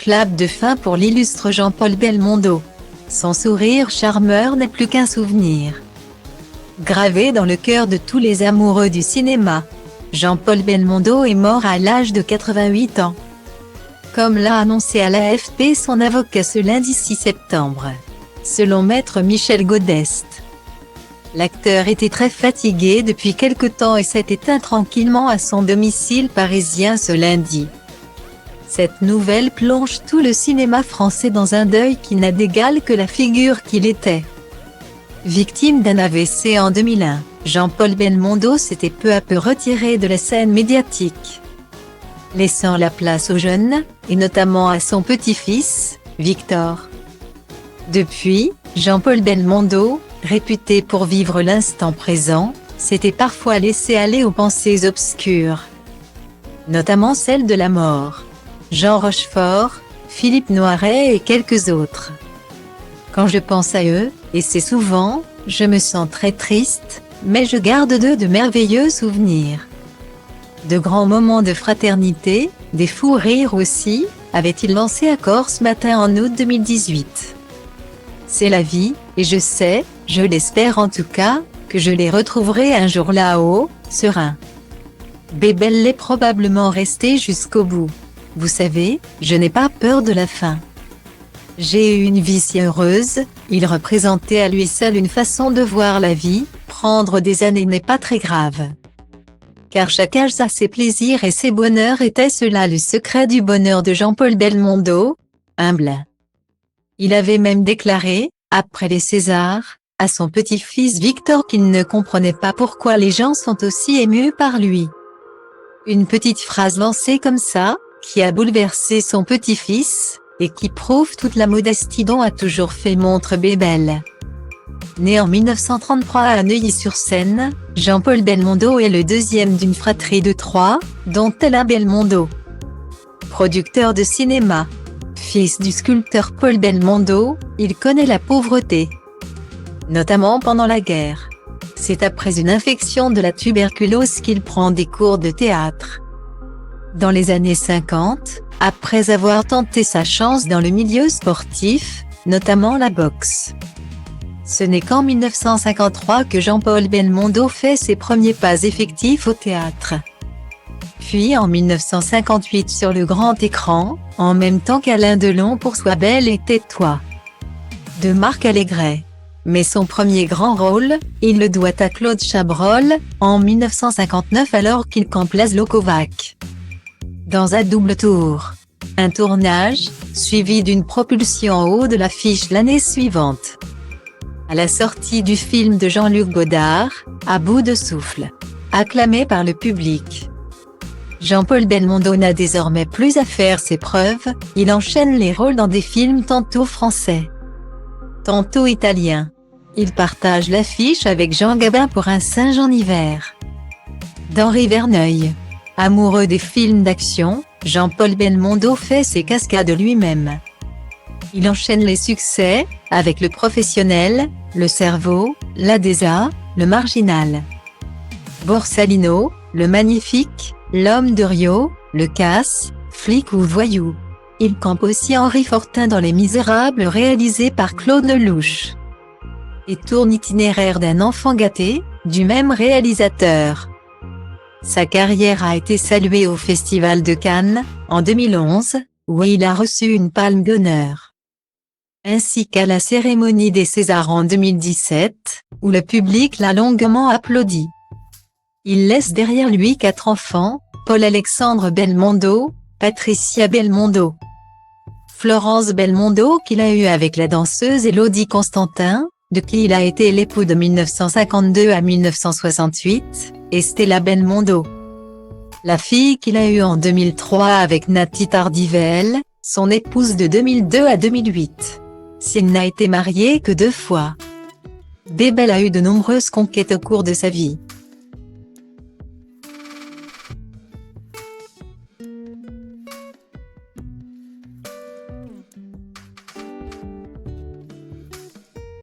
clap de fin pour l'illustre Jean-Paul Belmondo. Son sourire charmeur n'est plus qu'un souvenir. Gravé dans le cœur de tous les amoureux du cinéma, Jean-Paul Belmondo est mort à l'âge de 88 ans. Comme l'a annoncé à l'AFP son avocat ce lundi 6 septembre. Selon maître Michel Godest, l'acteur était très fatigué depuis quelque temps et s'est éteint tranquillement à son domicile parisien ce lundi. Cette nouvelle plonge tout le cinéma français dans un deuil qui n'a d'égal que la figure qu'il était. Victime d'un AVC en 2001, Jean-Paul Belmondo s'était peu à peu retiré de la scène médiatique, laissant la place aux jeunes, et notamment à son petit-fils, Victor. Depuis, Jean-Paul Belmondo, réputé pour vivre l'instant présent, s'était parfois laissé aller aux pensées obscures, notamment celle de la mort. Jean Rochefort, Philippe Noiret et quelques autres. Quand je pense à eux, et c'est souvent, je me sens très triste, mais je garde d'eux de merveilleux souvenirs. De grands moments de fraternité, des fous rires aussi, avait-il lancé à Corse ce matin en août 2018. C'est la vie, et je sais, je l'espère en tout cas, que je les retrouverai un jour là-haut, serein. Bébel l'est probablement resté jusqu'au bout. Vous savez, je n'ai pas peur de la fin. J'ai eu une vie si heureuse, il représentait à lui seul une façon de voir la vie, prendre des années n'est pas très grave. Car chaque âge a ses plaisirs et ses bonheurs, était-ce là le secret du bonheur de Jean-Paul Belmondo, humble. Il avait même déclaré, après les Césars, à son petit-fils Victor qu'il ne comprenait pas pourquoi les gens sont aussi émus par lui. Une petite phrase lancée comme ça, qui a bouleversé son petit-fils, et qui prouve toute la modestie dont a toujours fait montre Bébel. Né en 1933 à Neuilly-sur-Seine, Jean-Paul Belmondo est le deuxième d'une fratrie de 3, dont Alain Belmondo. Producteur de cinéma, fils du sculpteur Paul Belmondo, il connaît la pauvreté, notamment pendant la guerre. C'est après une infection de la tuberculose qu'il prend des cours de théâtre. Dans les années 50, après avoir tenté sa chance dans le milieu sportif, notamment la boxe. Ce n'est qu'en 1953 que Jean-Paul Belmondo fait ses premiers pas effectifs au théâtre. Puis en 1958 sur le grand écran, en même temps qu'Alain Delon pour Sois belle et tais-toi, de Marc Allégret. Mais son premier grand rôle, il le doit à Claude Chabrol, en 1959 alors qu'il campe Laszlo Kovacs dans Un double tour. Un tournage, suivi d'une propulsion en haut de l'affiche l'année suivante. À la sortie du film de Jean-Luc Godard, À bout de souffle, acclamé par le public, Jean-Paul Belmondo n'a désormais plus à faire ses preuves, il enchaîne les rôles dans des films tantôt français, tantôt italiens. Il partage l'affiche avec Jean Gabin pour Un singe en hiver. d'Henri Verneuil. Amoureux des films d'action, Jean-Paul Belmondo fait ses cascades lui-même. Il enchaîne les succès, avec Le Professionnel, Le Cerveau, L'Adesa, Le Marginal, Borsalino, Le Magnifique, L'Homme de Rio, Le Casse, Flic ou Voyou. Il campe aussi Henri Fortin dans Les Misérables réalisé par Claude Lelouch, et tourne Itinéraire d'un enfant gâté, du même réalisateur. Sa carrière a été saluée au Festival de Cannes, en 2011, où il a reçu une palme d'honneur, ainsi qu'à la cérémonie des Césars en 2017, où le public l'a longuement applaudi. Il laisse derrière lui 4 enfants, Paul-Alexandre Belmondo, Patricia Belmondo, Florence Belmondo qu'il a eue avec la danseuse Élodie Constantin, de qui il a été l'époux de 1952 à 1968, et Stella Belmondo, la fille qu'il a eue en 2003 avec Nathy Tardivell, son épouse de 2002 à 2008. S'il n'a été marié que 2 fois, Bébel a eu de nombreuses conquêtes au cours de sa vie.